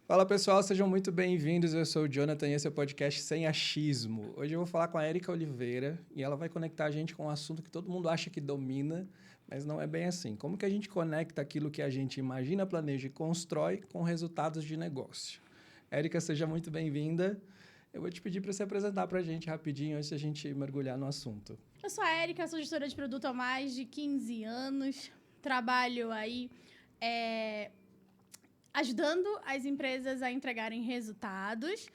Fala pessoal, sejam muito bem-vindos. Eu sou o Jonathan e esse é o podcast Sem Achismo. Hoje eu vou falar com a Érica Oliveira e ela vai conectar a gente com um assunto que todo mundo acha que domina, mas não é bem assim. Como que a gente conecta aquilo que a gente imagina, planeja e constrói com resultados de negócio? Érica, seja muito bem-vinda. Eu vou te pedir para se apresentar para a gente rapidinho antes de a gente mergulhar no assunto. Eu sou a Érica, sou gestora de produto há mais de 15 anos. Trabalho aí ajudando as empresas a entregarem resultados,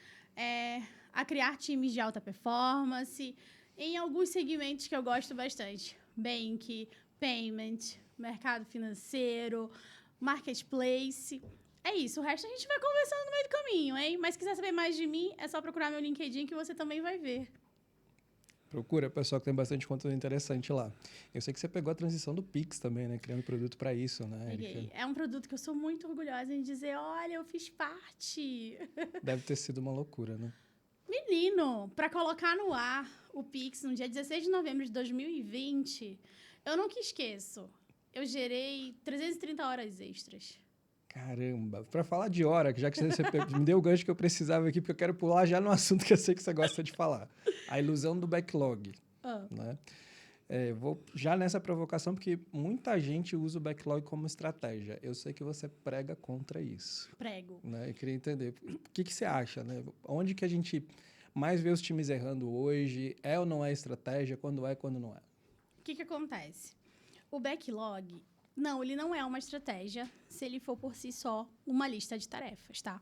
a criar times de alta performance, em alguns segmentos que eu gosto bastante. Bank, payment, mercado financeiro, marketplace. É isso, o resto a gente vai conversando no meio do caminho, hein? Mas se quiser saber mais de mim, é só procurar meu LinkedIn que você também vai ver. Procura, pessoal, que tem bastante conteúdo interessante lá. Eu sei que você pegou a transição do Pix também, né? Criando produto para isso, né, Érica? É um produto que eu sou muito orgulhosa em dizer, olha, eu fiz parte. Deve ter sido uma loucura, né? Menino, para colocar no ar o Pix no dia 16 de novembro de 2020, eu nunca esqueço. Eu gerei 330 horas extras. Caramba, para falar de hora, já que você me deu o gancho que eu precisava aqui, porque eu quero pular já no assunto que eu sei que você gosta de falar. A ilusão do backlog. Né? Vou já nessa provocação, porque muita gente usa o backlog como estratégia. Eu sei que você prega contra isso. Prego. Né? Eu queria entender, o que você acha? Né? Onde que a gente mais vê os times errando hoje? É ou não é estratégia? Quando é, quando não é? O que acontece? O backlog, não, ele não é uma estratégia se ele for por si só uma lista de tarefas, tá?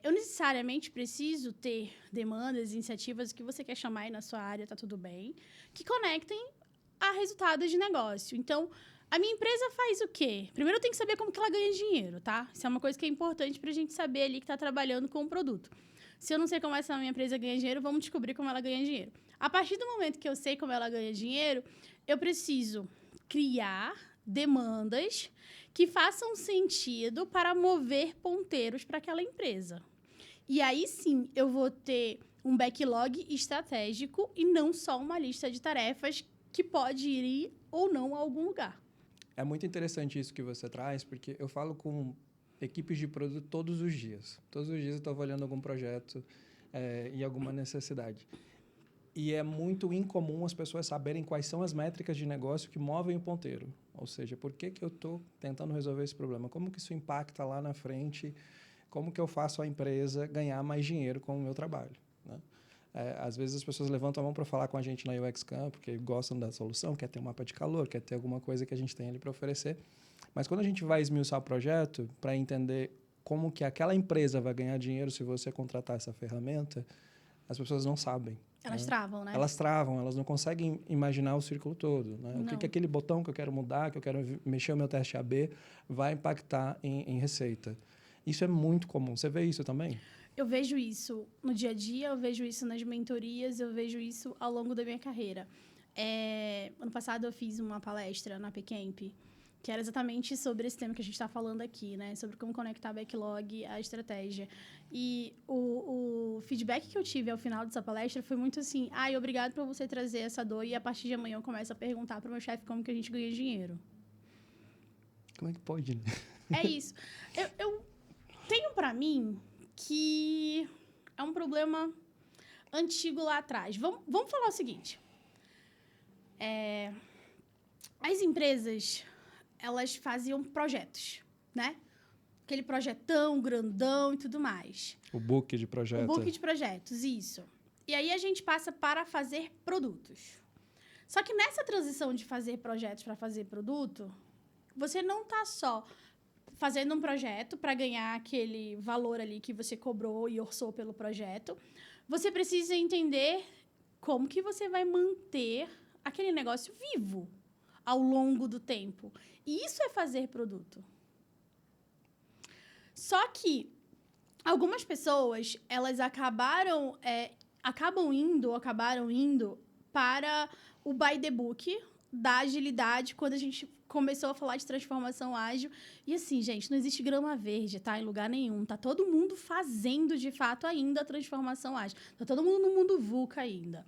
Eu necessariamente preciso ter demandas, iniciativas, o que você quer chamar aí na sua área, tá tudo bem, que conectem a resultados de negócio. Então, a minha empresa faz o quê? Primeiro, eu tenho que saber como que ela ganha dinheiro, tá? Isso é uma coisa que é importante pra gente saber ali que tá trabalhando com o produto. Se eu não sei como essa minha empresa ganha dinheiro, vamos descobrir como ela ganha dinheiro. A partir do momento que eu sei como ela ganha dinheiro, eu preciso criar demandas que façam sentido para mover ponteiros para aquela empresa. E aí sim, eu vou ter um backlog estratégico e não só uma lista de tarefas que pode ir ou não a algum lugar. É muito interessante isso que você traz, porque eu falo com equipes de produto todos os dias. Todos os dias eu estou avaliando algum projeto e alguma necessidade. E é muito incomum as pessoas saberem quais são as métricas de negócio que movem o ponteiro. Ou seja, por que eu estou tentando resolver esse problema? Como que isso impacta lá na frente? Como que eu faço a empresa ganhar mais dinheiro com o meu trabalho? Né? Às vezes as pessoas levantam a mão para falar com a gente na UX Camp, porque gostam da solução, quer ter um mapa de calor, quer ter alguma coisa que a gente tem ali para oferecer. Mas quando a gente vai esmiuçar o projeto para entender como que aquela empresa vai ganhar dinheiro se você contratar essa ferramenta, as pessoas não sabem. Elas travam, né? Elas travam, elas não conseguem imaginar o círculo todo. Né? O que aquele botão que eu quero mudar, que eu quero mexer o meu teste AB, vai impactar em receita. Isso é muito comum. Você vê isso também? Eu vejo isso no dia a dia, eu vejo isso nas mentorias, eu vejo isso ao longo da minha carreira. Ano passado eu fiz uma palestra na PCamp, que era exatamente sobre esse tema que a gente está falando aqui, né? Sobre como conectar backlog à estratégia. E o feedback que eu tive ao final dessa palestra foi muito assim, obrigado por você trazer essa dor e a partir de amanhã eu começo a perguntar para o meu chefe como que a gente ganha dinheiro. Como é que pode, né? É isso. Eu tenho para mim que é um problema antigo lá atrás. Vamos falar o seguinte. As empresas, elas faziam projetos, né? Aquele projetão grandão e tudo mais. O book de projeto. O book de projetos, isso. E aí a gente passa para fazer produtos. Só que nessa transição de fazer projetos para fazer produto, você não está só fazendo um projeto para ganhar aquele valor ali que você cobrou e orçou pelo projeto. Você precisa entender como que você vai manter aquele negócio vivo ao longo do tempo. E isso é fazer produto. Só que algumas pessoas, elas acabaram indo para o by the book da agilidade quando a gente começou a falar de transformação ágil. E assim, gente, não existe grama verde, tá? Em lugar nenhum. Tá todo mundo fazendo, de fato, ainda a transformação ágil. Tá todo mundo no mundo VUCA ainda.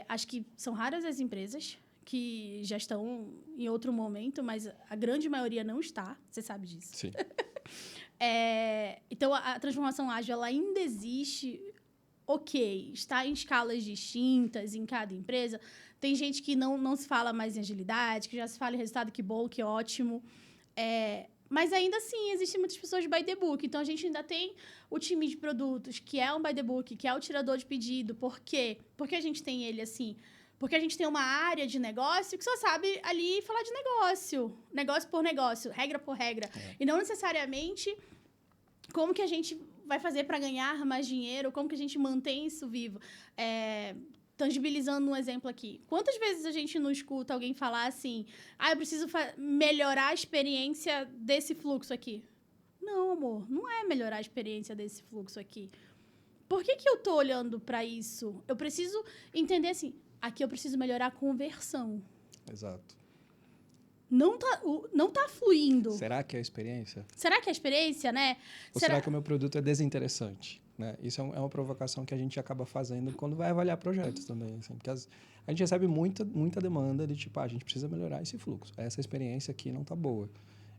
Acho que são raras as empresas que já estão em outro momento, mas a grande maioria não está. Você sabe disso. Sim. Então, a transformação ágil, ela ainda existe, ok, está em escalas distintas em cada empresa. Tem gente que não se fala mais em agilidade, que já se fala em resultado, que bom, que ótimo. Mas ainda assim, existem muitas pessoas by the book. Então, a gente ainda tem o time de produtos, que é um by the book, que é o tirador de pedido. Por quê? Porque a gente tem ele assim... Porque a gente tem uma área de negócio que só sabe ali falar de negócio. Negócio por negócio, regra por regra. E não necessariamente como que a gente vai fazer para ganhar mais dinheiro, como que a gente mantém isso vivo. Tangibilizando um exemplo aqui. Quantas vezes a gente não escuta alguém falar assim, eu preciso melhorar a experiência desse fluxo aqui? Não, amor, não é melhorar a experiência desse fluxo aqui. Por que eu tô olhando para isso? Eu preciso entender assim, aqui eu preciso melhorar a conversão. Exato. Não tá fluindo. Será que é a experiência? Será que é a experiência, né? Ou será que o meu produto é desinteressante? Né? Isso é uma provocação que a gente acaba fazendo quando vai avaliar projetos também. Assim, porque a gente recebe muita demanda de tipo, a gente precisa melhorar esse fluxo. Essa experiência aqui não está boa.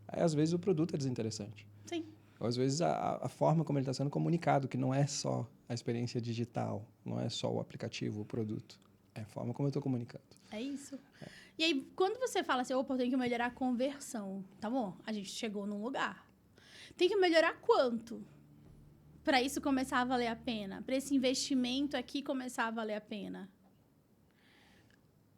Aí, às vezes, o produto é desinteressante. Sim. Ou, às vezes, a forma como ele está sendo comunicado, que não é só a experiência digital, não é só o aplicativo, o produto. É a forma como eu estou comunicando. É isso. E aí, quando você fala assim, opa, eu tenho que melhorar a conversão, tá bom? A gente chegou num lugar. Tem que melhorar quanto? Para isso começar a valer a pena. Para esse investimento aqui começar a valer a pena.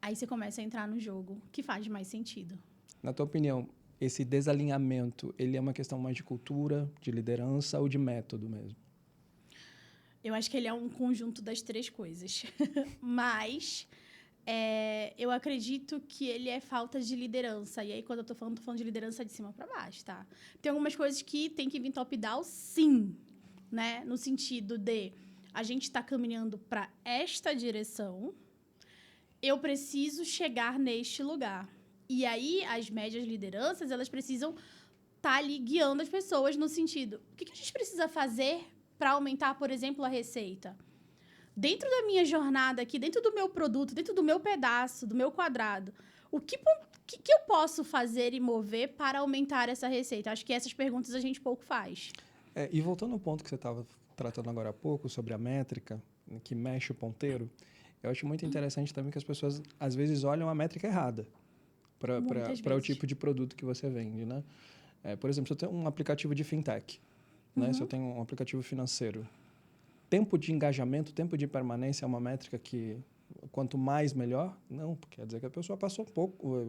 Aí você começa a entrar no jogo, que faz mais sentido. Na tua opinião, esse desalinhamento, ele é uma questão mais de cultura, de liderança ou de método mesmo? Eu acho que ele é um conjunto das três coisas. Mas eu acredito que ele é falta de liderança. E aí, quando eu tô falando de liderança de cima para baixo, tá? Tem algumas coisas que tem que vir top-down, sim. Né? No sentido de a gente está caminhando para esta direção, eu preciso chegar neste lugar. E aí, as médias lideranças, elas precisam estar ali guiando as pessoas no sentido, o que a gente precisa fazer para aumentar, por exemplo, a receita? Dentro da minha jornada aqui, dentro do meu produto, dentro do meu pedaço, do meu quadrado, o que eu posso fazer e mover para aumentar essa receita? Acho que essas perguntas a gente pouco faz. E voltando ao ponto que você estava tratando agora há pouco, sobre a métrica, que mexe o ponteiro, eu acho muito interessante também que as pessoas, às vezes, olham a métrica errada para o tipo de produto que você vende, né? Por exemplo, se eu tenho um aplicativo de fintech, né? Se eu tenho um aplicativo financeiro, tempo de engajamento, tempo de permanência é uma métrica que, quanto mais, melhor? Não, porque quer dizer que a pessoa passou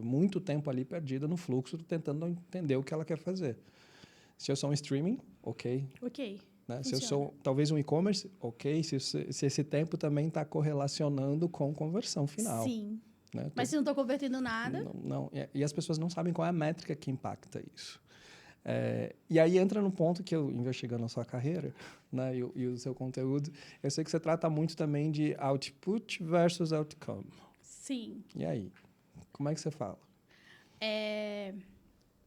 muito tempo ali perdida no fluxo, tentando entender o que ela quer fazer. Se eu sou um streaming, ok. Ok. Né? Se eu sou talvez um e-commerce, ok. Se esse tempo também está correlacionando com conversão final. Sim. Né? Mas se não estou convertendo nada... Não. E as pessoas não sabem qual é a métrica que impacta isso. E aí entra no ponto que eu, investigando a sua carreira, né, e o seu conteúdo, eu sei que você trata muito também de output versus outcome. Sim. E aí? Como é que você fala?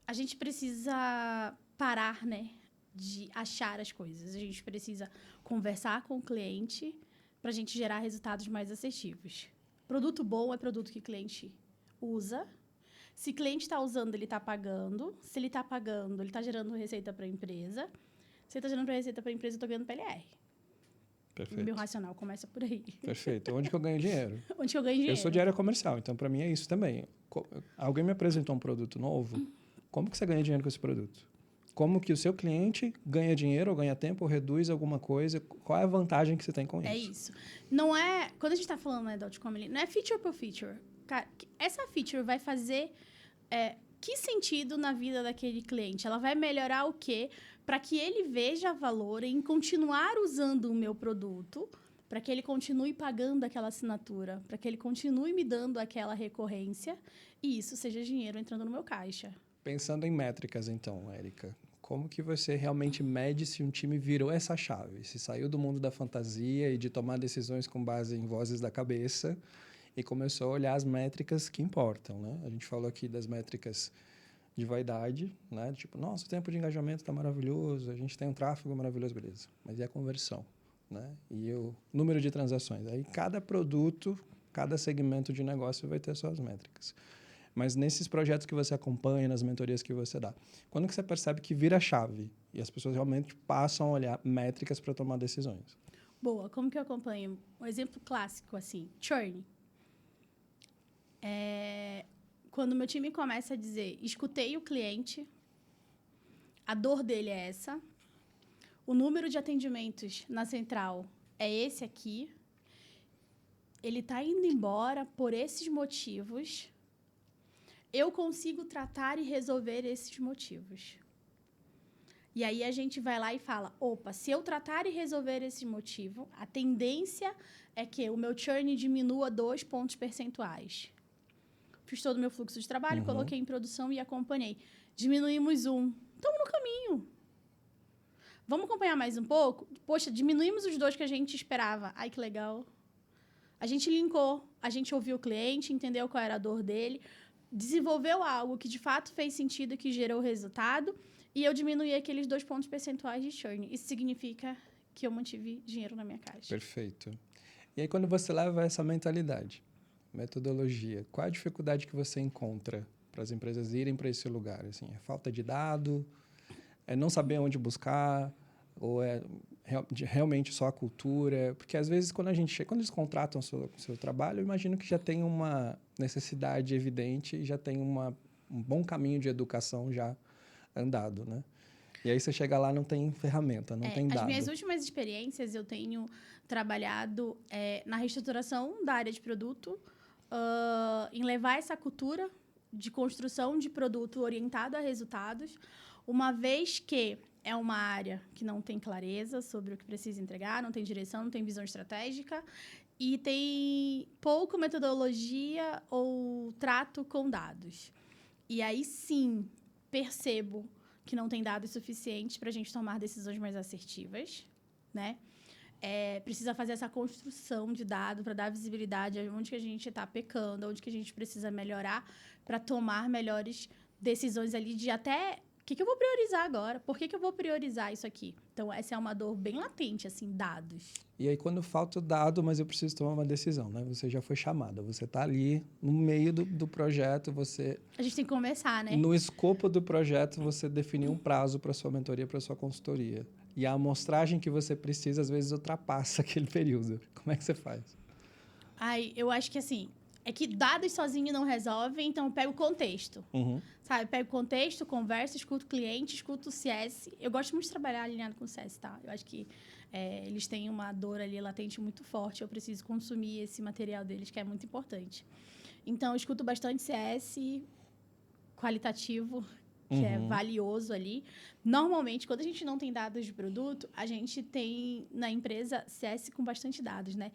A gente precisa parar, né, de achar as coisas. A gente precisa conversar com o cliente para a gente gerar resultados mais assertivos. Produto bom é produto que o cliente usa. Se o cliente está usando, ele está pagando. Se ele está pagando, ele está gerando receita para a empresa. Se ele está gerando receita para a empresa, eu estou ganhando PLR. Perfeito. O meu racional começa por aí. Perfeito. Onde que eu ganho dinheiro? Onde que eu ganho dinheiro? Eu sou de área comercial, então para mim é isso também. Alguém me apresentou um produto novo, como que você ganha dinheiro com esse produto? Como que o seu cliente ganha dinheiro, ou ganha tempo, ou reduz alguma coisa? Qual é a vantagem que você tem com isso? É isso. Não é... Quando a gente está falando, né, do outcome, não é feature por feature. Cara, essa feature vai fazer que sentido na vida daquele cliente? Ela vai melhorar o quê? Para que ele veja valor em continuar usando o meu produto, para que ele continue pagando aquela assinatura, para que ele continue me dando aquela recorrência e isso seja dinheiro entrando no meu caixa. Pensando em métricas, então, Érica, como que você realmente mede se um time virou essa chave? Se saiu do mundo da fantasia e de tomar decisões com base em vozes da cabeça e começou a olhar as métricas que importam, né? A gente falou aqui das métricas de vaidade, né? Tipo, nossa, o tempo de engajamento está maravilhoso, a gente tem um tráfego maravilhoso, beleza. Mas e a conversão, né? E o número de transações? Aí cada produto, cada segmento de negócio vai ter suas métricas. Mas nesses projetos que você acompanha, nas mentorias que você dá, quando que você percebe que vira chave e as pessoas realmente passam a olhar métricas para tomar decisões? Boa, como que eu acompanho? Um exemplo clássico, assim, churn. Quando o meu time começa a dizer, escutei o cliente, a dor dele é essa, o número de atendimentos na central é esse aqui, ele está indo embora por esses motivos, eu consigo tratar e resolver esses motivos. E aí a gente vai lá e fala, opa, se eu tratar e resolver esse motivo, a tendência é que o meu churn diminua 2 pontos percentuais. Fiz todo o meu fluxo de trabalho, coloquei em produção e acompanhei. Diminuímos 1. Estamos no caminho. Vamos acompanhar mais um pouco? Poxa, diminuímos os 2 que a gente esperava. Ai, que legal. A gente linkou, a gente ouviu o cliente, entendeu qual era a dor dele, desenvolveu algo que de fato fez sentido, que gerou resultado, e eu diminuí aqueles 2 pontos percentuais de churn. Isso significa que eu mantive dinheiro na minha caixa. Perfeito. E aí, quando você leva essa mentalidade, metodologia, qual a dificuldade que você encontra para as empresas irem para esse lugar? Assim, é falta de dado? É não saber onde buscar? Ou é realmente só a cultura? Porque, às vezes, quando eles contratam o seu trabalho, eu imagino que já tem uma necessidade evidente e já tem um bom caminho de educação já andado, né? E aí você chega lá, não tem ferramenta, não tem dado. As minhas últimas experiências, eu tenho trabalhado na reestruturação da área de produto, em levar essa cultura de construção de produto orientado a resultados, uma vez que é uma área que não tem clareza sobre o que precisa entregar, não tem direção, não tem visão estratégica e tem pouco metodologia ou trato com dados. E aí, sim, percebo que não tem dados suficientes para a gente tomar decisões mais assertivas, né? Precisa fazer essa construção de dados para dar visibilidade a onde que a gente está pecando, onde que a gente precisa melhorar para tomar melhores decisões ali de até o que eu vou priorizar agora, por que eu vou priorizar isso aqui. Então, essa é uma dor bem latente, assim, dados. E aí, quando falta o dado, mas eu preciso tomar uma decisão, né? Você já foi chamada, você está ali no meio do projeto, você... A gente tem que começar, né? No escopo do projeto, você definiu um prazo para sua mentoria, para sua consultoria. E a amostragem que você precisa, às vezes, ultrapassa aquele período. Como é que você faz? Eu acho que, assim, é que dados sozinho não resolvem, então eu pego o contexto. Sabe? Eu pego o contexto, converso, escuto o cliente, escuto o CS. Eu gosto muito de trabalhar alinhado com o CS, tá? Eu acho que eles têm uma dor ali latente muito forte. Eu preciso consumir esse material deles, que é muito importante. Então, eu escuto bastante CS qualitativo, que é valioso ali. Normalmente, quando a gente não tem dados de produto, a gente tem na empresa CS com bastante dados, né?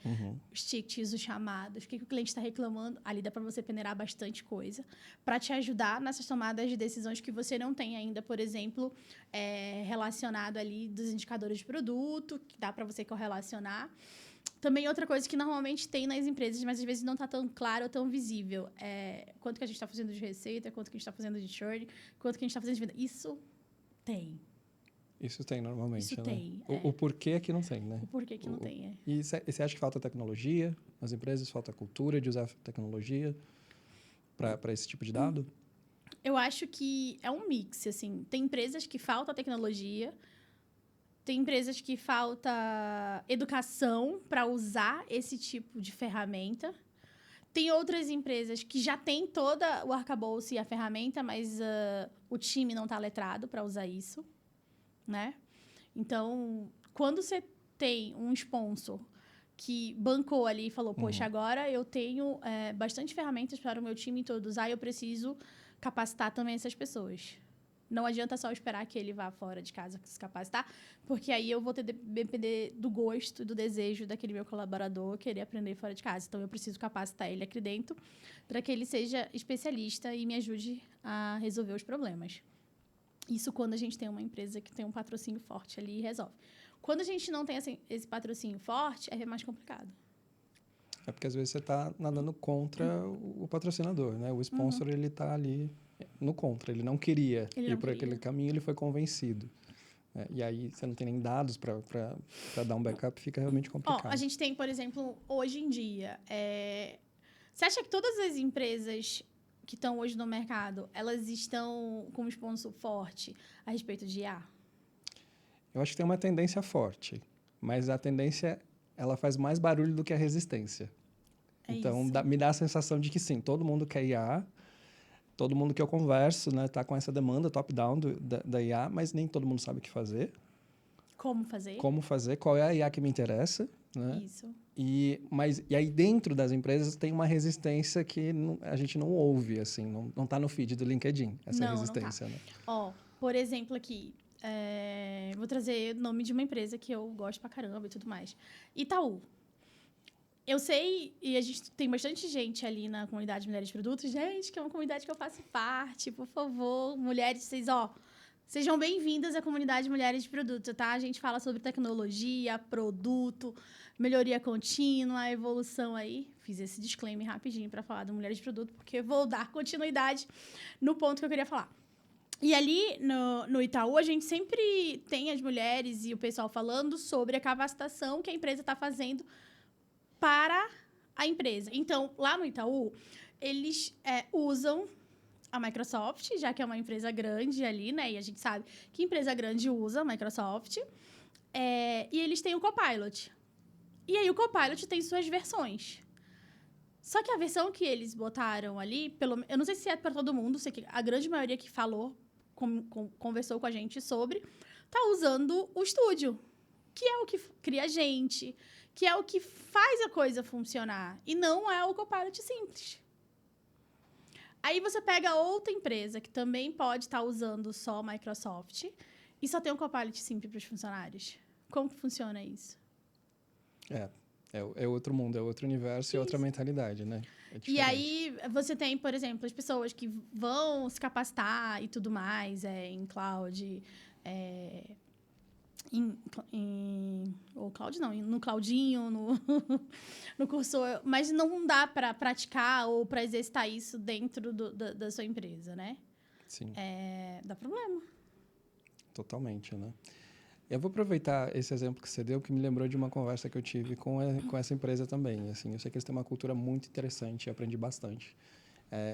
Os tickets, os chamados, o que o cliente está reclamando. Ali dá para você peneirar bastante coisa para te ajudar nessas tomadas de decisões que você não tem ainda, por exemplo, relacionado ali dos indicadores de produto, que dá para você correlacionar. Também outra coisa que normalmente tem nas empresas, mas às vezes não está tão claro ou tão visível. Quanto que a gente está fazendo de receita, quanto que a gente está fazendo de churn, quanto que a gente está fazendo de venda. Isso tem. Isso tem normalmente, Isso né? tem. O porquê que não tem, né? O porquê que não tem, E você acha que falta tecnologia? Nas empresas falta cultura de usar tecnologia para esse tipo de dado? Eu acho que é um mix, assim. Tem empresas que falta tecnologia, tem empresas que falta educação para usar esse tipo de ferramenta. Tem outras empresas que já têm todo o arcabouço e a ferramenta, mas o time não está letrado para usar isso, né? Então, quando você tem um sponsor que bancou ali e falou, poxa, agora eu tenho bastante ferramentas para o meu time todo usar e eu preciso capacitar também essas pessoas. Não adianta só esperar que ele vá fora de casa se capacitar, porque aí eu vou ter depender do gosto e do desejo daquele meu colaborador querer aprender fora de casa. Então, eu preciso capacitar ele aqui dentro para que ele seja especialista e me ajude a resolver os problemas. Isso quando a gente tem uma empresa que tem um patrocínio forte ali e resolve. Quando a gente não tem esse patrocínio forte, é mais complicado. É porque, às vezes, você está nadando contra o patrocinador, né? O sponsor, ele está ali no contra. Ele não queria ir por aquele caminho, ele foi convencido. E aí, você não tem nem dados para dar um backup, fica realmente complicado. A gente tem, por exemplo, hoje em dia... Você acha que todas as empresas que estão hoje no mercado, elas estão com um sponsor forte a respeito de IA? Eu acho que tem uma tendência forte, mas a tendência ela faz mais barulho do que a resistência. É Então, isso. me dá a sensação de que sim, todo mundo quer IA, todo mundo que eu converso, né, tá com essa demanda top-down da IA, mas nem todo mundo sabe o que fazer, Como fazer? como fazer, qual é a IA que me interessa, né? Isso. E aí dentro das empresas tem uma resistência que a gente não ouve, assim, não está no feed do LinkedIn, essa Não, não tá. resistência, né? Ó, por exemplo aqui, vou trazer o nome de uma empresa que eu gosto pra caramba e tudo mais. Itaú. Eu sei, e a gente tem bastante gente ali na comunidade de Mulheres de Produtos. Gente, que é uma comunidade que eu faço parte. Por favor, mulheres, sejam bem-vindas à comunidade Mulheres de Produtos, tá? A gente fala sobre tecnologia, produto, melhoria contínua, evolução aí. Fiz esse disclaimer rapidinho para falar da Mulheres de Produto, porque vou dar continuidade no ponto que eu queria falar. E ali no Itaú, a gente sempre tem as mulheres e o pessoal falando sobre a capacitação que a empresa está fazendo para a empresa. Então, lá no Itaú, eles usam a Microsoft, já que é uma empresa grande ali, né? E a gente sabe que empresa grande usa a Microsoft. E eles têm o Copilot. E aí, o Copilot tem suas versões. Só que a versão que eles botaram ali, eu não sei se é para todo mundo, sei que a grande maioria que falou, conversou com a gente sobre, tá usando o Studio, que é o que cria a gente, que é o que faz a coisa funcionar. E não é o Copilot simples. Aí você pega outra empresa que também pode estar usando só Microsoft e só tem um Copilot simples para os funcionários. Como que funciona isso? É outro mundo, é outro universo e outra mentalidade, né? E aí você tem, por exemplo, as pessoas que vão se capacitar e tudo mais em cloud, ou cloud não, no Claudinho, no cursor, mas não dá para praticar ou para exercitar isso dentro da sua empresa, né? Sim. Dá problema. Totalmente, né? Eu vou aproveitar esse exemplo que você deu, que me lembrou de uma conversa que eu tive com essa empresa também. Assim, eu sei que eles têm uma cultura muito interessante, eu aprendi bastante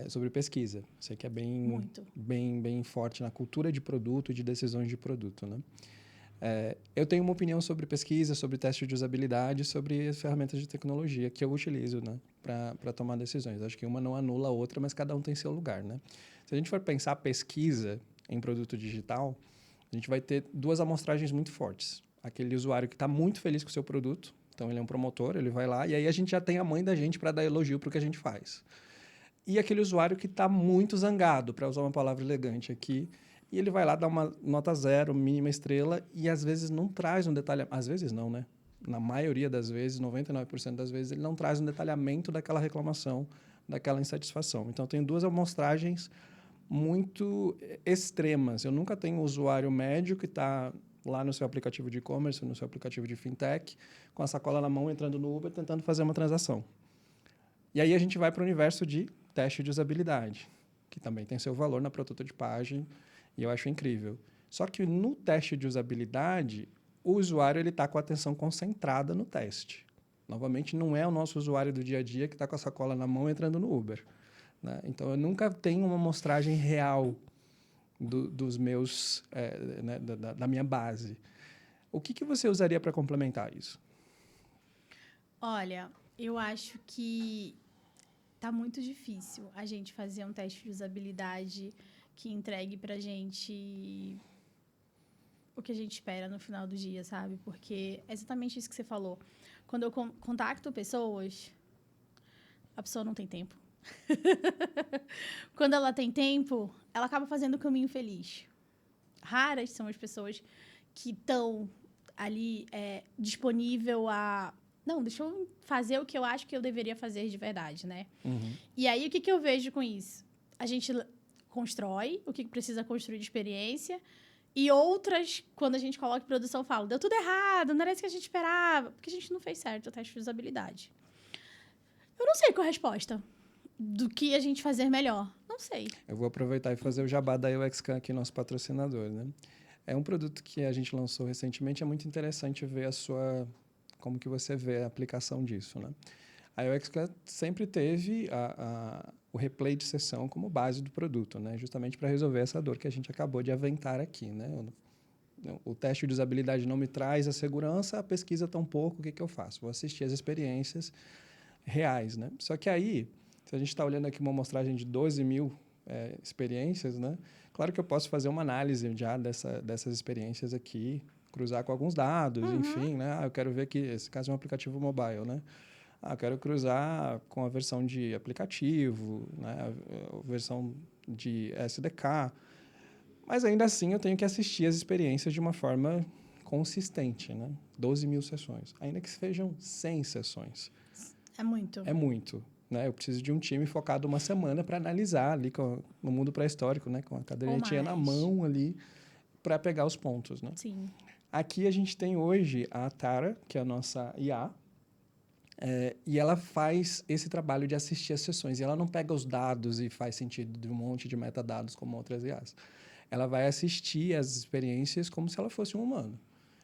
sobre pesquisa. Eu sei que é bem forte na cultura de produto e de decisões de produto, né? Eu tenho uma opinião sobre pesquisa, sobre teste de usabilidade, sobre as ferramentas de tecnologia que eu utilizo, né, para tomar decisões. Acho que uma não anula a outra, mas cada um tem seu lugar, né? Se a gente for pensar pesquisa em produto digital, a gente vai ter duas amostragens muito fortes. Aquele usuário que está muito feliz com o seu produto, então ele é um promotor, ele vai lá, e aí a gente já tem a mãe da gente para dar elogio para o que a gente faz. E aquele usuário que está muito zangado, para usar uma palavra elegante aqui, e ele vai lá dar uma nota 0, mínima estrela, e às vezes não traz um detalhe... Às vezes não, né? Na maioria das vezes, 99% das vezes, ele não traz um detalhamento daquela reclamação, daquela insatisfação. Então, tem duas amostragens muito extremas. Eu nunca tenho um usuário médio que está lá no seu aplicativo de e-commerce, no seu aplicativo de fintech, com a sacola na mão, entrando no Uber, tentando fazer uma transação. E aí a gente vai para o universo de teste de usabilidade, que também tem seu valor na prototipagem, e eu acho incrível. Só que no teste de usabilidade, o usuário está com a atenção concentrada no teste. Novamente, não é o nosso usuário do dia a dia que está com a sacola na mão entrando no Uber, né? Então, eu nunca tenho uma amostragem real dos meus, né, da minha base. O que você usaria para complementar isso? Olha, eu acho que tá muito difícil a gente fazer um teste de usabilidade que entregue pra gente o que a gente espera no final do dia, sabe? Porque é exatamente isso que você falou. Quando eu contacto pessoas, a pessoa não tem tempo. Quando ela tem tempo, ela acaba fazendo o caminho feliz. Raras são as pessoas que estão ali disponível a... Não, deixa eu fazer o que eu acho que eu deveria fazer de verdade, né? Uhum. E aí, o que eu vejo com isso? A gente constrói o que precisa construir de experiência e outras, quando a gente coloca em produção, falam, deu tudo errado, não era isso que a gente esperava, porque a gente não fez certo o teste de usabilidade. Eu não sei qual é a resposta do que a gente fazer melhor. Não sei. Eu vou aproveitar e fazer o jabá da UXCam aqui, nosso patrocinador, né? É um produto que a gente lançou recentemente, é muito interessante ver como que você vê a aplicação disso, né? A UXCam sempre teve o replay de sessão como base do produto, né? Justamente para resolver essa dor que a gente acabou de aventar aqui, né? O teste de usabilidade não me traz a segurança, a pesquisa tampouco, o que eu faço? Vou assistir as experiências reais, né? Só que aí, se a gente está olhando aqui uma amostragem de 12 mil experiências, né? Claro que eu posso fazer uma análise já dessas experiências aqui, cruzar com alguns dados, enfim, né? Eu quero ver que esse caso é um aplicativo mobile, né? Eu quero cruzar com a versão de aplicativo, né? A versão de SDK. Mas ainda assim eu tenho que assistir as experiências de uma forma consistente, né? 12 mil sessões. Ainda que sejam 100 sessões. É muito. É muito. Né? Eu preciso de um time focado uma semana para analisar ali no mundo pré-histórico, né? Com a cadernetinha na mão ali, para pegar os pontos. Né? Sim. Aqui a gente tem hoje a Tara, que é a nossa IA, e ela faz esse trabalho de assistir as sessões. E ela não pega os dados e faz sentido de um monte de metadados como outras IAs. Ela vai assistir as experiências como se ela fosse um humano,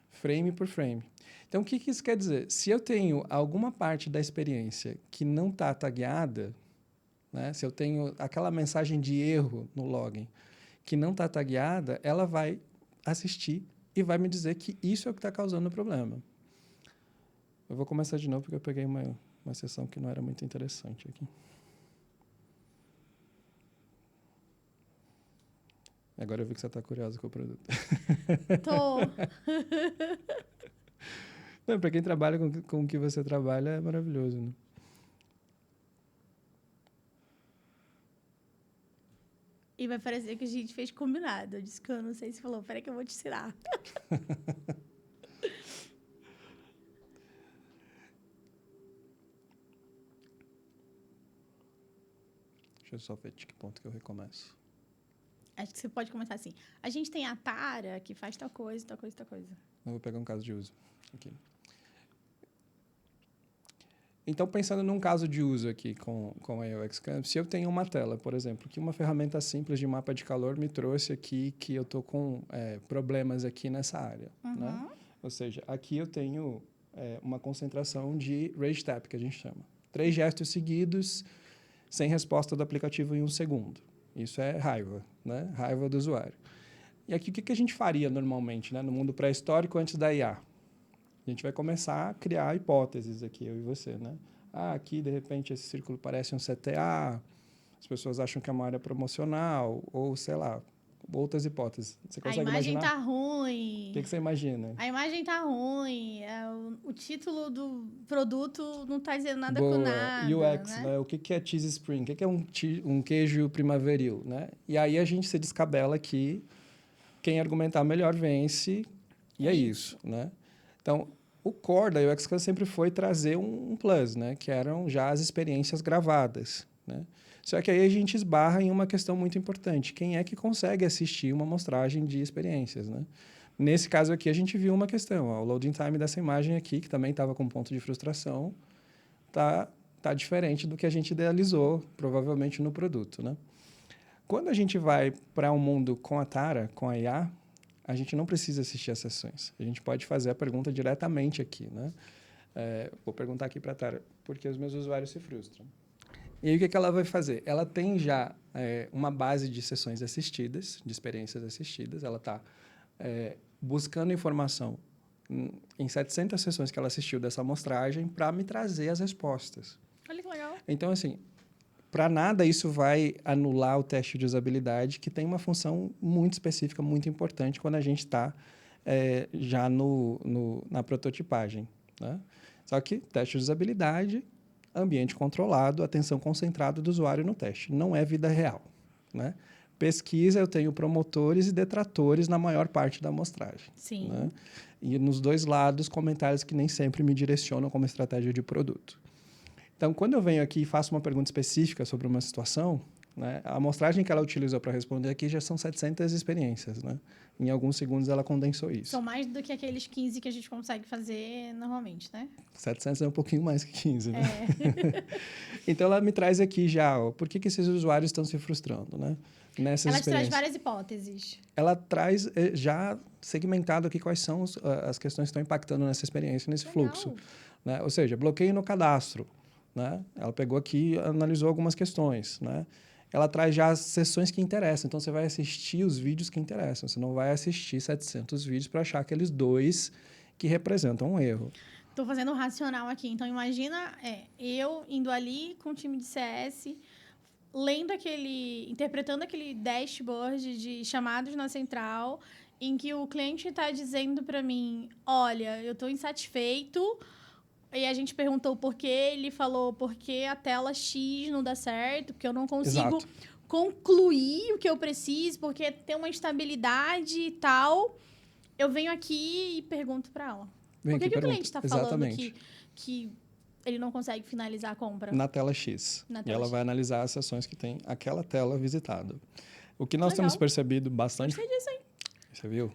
frame por frame. Então, o que isso quer dizer? Se eu tenho alguma parte da experiência que não está tagueada, né? Se eu tenho aquela mensagem de erro no login que não está tagueada, ela vai assistir e vai me dizer que isso é o que está causando o problema. Eu vou começar de novo porque eu peguei uma sessão que não era muito interessante aqui. Agora eu vi que você está curioso com o produto. Tô. Para quem trabalha com o que você trabalha, é maravilhoso, né? E vai parecer que a gente fez combinado. Eu disse que eu não sei se falou. Peraí que eu vou te ensinar. Deixa eu só ver de que ponto que eu recomeço. Acho que você pode começar assim. A gente tem a Tara, que faz tal coisa, tal coisa, tal coisa. Eu vou pegar um caso de uso aqui. Então, pensando num caso de uso aqui com a UX Camp, se eu tenho uma tela, por exemplo, que uma ferramenta simples de mapa de calor me trouxe aqui que eu estou com problemas aqui nessa área, né? Ou seja, aqui eu tenho uma concentração de rage tap, que a gente chama. 3 gestos seguidos, sem resposta do aplicativo em 1 segundo. Isso é raiva, né? Raiva do usuário. E aqui, o que a gente faria normalmente, né? No mundo pré-histórico, antes da IA? A gente vai começar a criar hipóteses aqui, eu e você, né? Aqui, de repente, esse círculo parece um CTA, as pessoas acham que é uma área promocional, ou, sei lá, outras hipóteses. Você consegue imaginar? A imagem tá ruim. O que você imagina? A imagem tá ruim. O título do produto não tá dizendo nada Boa. com nada. UX, né? né? O que é cheese spring? O que é um queijo primaveril, né? E aí a gente se descabela aqui, quem argumentar melhor vence, e é isso, né? Então, o core da UX sempre foi trazer um plus, né? Que eram já as experiências gravadas, né? Só que aí a gente esbarra em uma questão muito importante. Quem é que consegue assistir uma amostragem de experiências, né? Nesse caso aqui, a gente viu uma questão. O loading time dessa imagem aqui, que também estava com ponto de frustração, tá diferente do que a gente idealizou, provavelmente, no produto, né? Quando a gente vai para um mundo com a Tara, com a IA, a gente não precisa assistir as sessões. A gente pode fazer a pergunta diretamente aqui, né? Vou perguntar aqui para a Tara, por que os meus usuários se frustram? E aí, o que ela vai fazer? Ela tem já uma base de sessões assistidas, de experiências assistidas. Ela está buscando informação em 700 sessões que ela assistiu dessa amostragem para me trazer as respostas. Olha que legal. Então, assim, para nada isso vai anular o teste de usabilidade, que tem uma função muito específica, muito importante quando a gente está já na prototipagem, né? Só que teste de usabilidade, ambiente controlado, atenção concentrada do usuário no teste. Não é vida real, né? Pesquisa, eu tenho promotores e detratores na maior parte da amostragem. Sim. Né? E nos dois lados, comentários que nem sempre me direcionam como estratégia de produto. Então, quando eu venho aqui e faço uma pergunta específica sobre uma situação, né, a amostragem que ela utilizou para responder aqui já são 700 experiências, né? Em alguns segundos, ela condensou isso. São mais do que aqueles 15 que a gente consegue fazer normalmente, né? 700 é um pouquinho mais que 15, né? Então, ela me traz aqui já, por que esses usuários estão se frustrando, né? Ela traz várias hipóteses. Ela traz já segmentado aqui quais são as questões que estão impactando nessa experiência, nesse fluxo. Né? Ou seja, bloqueio no cadastro. né? Ela pegou aqui e analisou algumas questões, né? Ela traz já as sessões que interessam. Então, você vai assistir os vídeos que interessam. Você não vai assistir 700 vídeos para achar aqueles 2 que representam um erro. Tô fazendo um racional aqui. Então, imagina eu indo ali com o time de CS, interpretando aquele dashboard de chamados na central, em que o cliente está dizendo para mim, olha, eu estou insatisfeito, e a gente perguntou por quê, ele falou porque a tela X não dá certo, porque eu não consigo Exato. concluir o que eu preciso, porque tem uma instabilidade e tal. Eu venho aqui e pergunto para ela. Por que o cliente está falando que ele não consegue finalizar a compra? Na tela X. E ela vai analisar as sessões que tem aquela tela visitada. O que nós temos percebido bastante... Gostei disso, hein? Você viu?